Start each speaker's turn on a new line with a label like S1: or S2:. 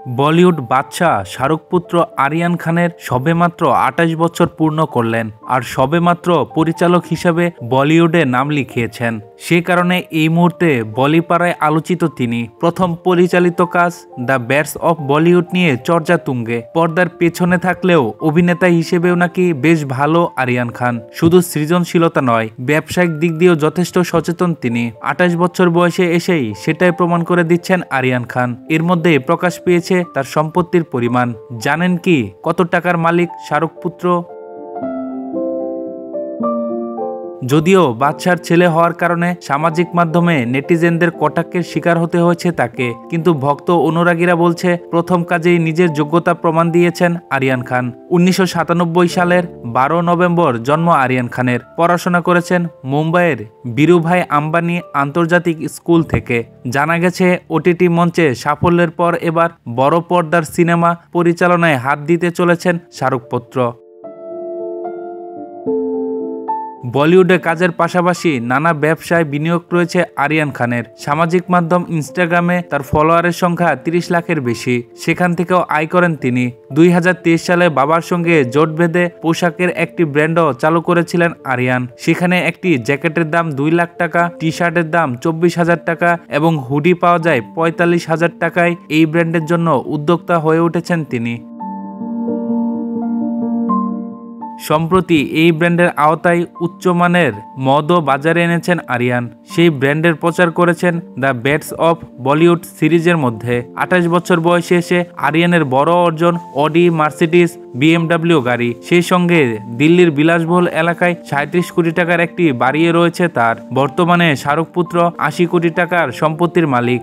S1: বলিউড বাদশা শাহরুখ পুত্র আরিয়ান খানের সবেমাত্র ২৮ বছর পূর্ণ করলেন আর সবেমাত্র পরিচালক হিসেবে বলিউডে নাম লিখিয়েছেন। সে কারণে এই মুহূর্তে বলিপাড়ায় আলোচিত তিনি। প্রথম পরিচালিত কাজ দ্য ব্যাটস অফ বলিউড নিয়ে চর্চা তুঙ্গে। পর্দার পেছনে থাকলেও অভিনেতা হিসেবেও নাকি বেশ ভালো আরিয়ান খান। শুধু সৃজনশীলতা নয়, ব্যবসায়িক দিক দিয়েও যথেষ্ট সচেতন তিনি। ২৮ বছর বয়সে এসেই সেটাই প্রমাণ করে দিচ্ছেন আরিয়ান খান। এর মধ্যে প্রকাশ পেয়েছে তার সম্পত্তির পরিমাণ। জানেন কি কত টাকার মালিক শাহরুখ পুত্র? যদিও বাদশার ছেলে হওয়ার কারণে সামাজিক মাধ্যমে নেটিজেনদের কটাক্ষের শিকার হতে হয়েছে তাকে, কিন্তু ভক্ত অনুরাগীরা বলছে প্রথম কাজেই নিজের যোগ্যতা প্রমাণ দিয়েছেন আরিয়ান খান। ১৯৯৭ সালের ১২ নভেম্বর জন্ম আরিয়ান খানের। পড়াশোনা করেছেন মুম্বাইয়ের বীরুভাই আম্বানি আন্তর্জাতিক স্কুল থেকে। জানা গেছে ওটিটি মঞ্চে সাফল্যের পর এবার বড় পর্দার সিনেমা পরিচালনায় হাত দিতে চলেছেন শাহরুখ পুত্র। বলিউডে কাজের পাশাপাশি নানা ব্যবসায় বিনিয়োগ রয়েছে আরিয়ান খানের। সামাজিক মাধ্যম ইনস্টাগ্রামে তার ফলোয়ারের সংখ্যা ৩০ লাখের বেশি। সেখান থেকেও আয় করেন তিনি। ২০২৩ সালে বাবার সঙ্গে জোট বেঁধে পোশাকের একটি ব্র্যান্ডও চালু করেছিলেন আরিয়ান। সেখানে একটি জ্যাকেটের দাম ২ লাখ টাকা, টি শার্টের দাম ২৪,০০০ টাকা এবং হুডি পাওয়া যায় ৪৫,০০০ টাকায়। এই ব্র্যান্ডের জন্য উদ্যোক্তা হয়ে উঠেছেন তিনি। সম্প্রতি এই ব্র্যান্ডের আওতায় উচ্চমানের মদও বাজারে এনেছেন আরিয়ান। সেই ব্র্যান্ডের প্রচার করেছেন দ্য ব্যাটস অফ বলিউড সিরিজের মধ্যে। ২৮ বছর বয়সে এসে আরিয়ানের বড় অর্জন অডি, মার্সিডিজ, BMW গাড়ি। সেই সঙ্গে দিল্লির বিলাসবহুল এলাকায় ৩৭ কোটি টাকার একটি বাড়িয়ে রয়েছে তার। বর্তমানে শাহরুখ পুত্র ৮০ কোটি টাকার সম্পত্তির মালিক।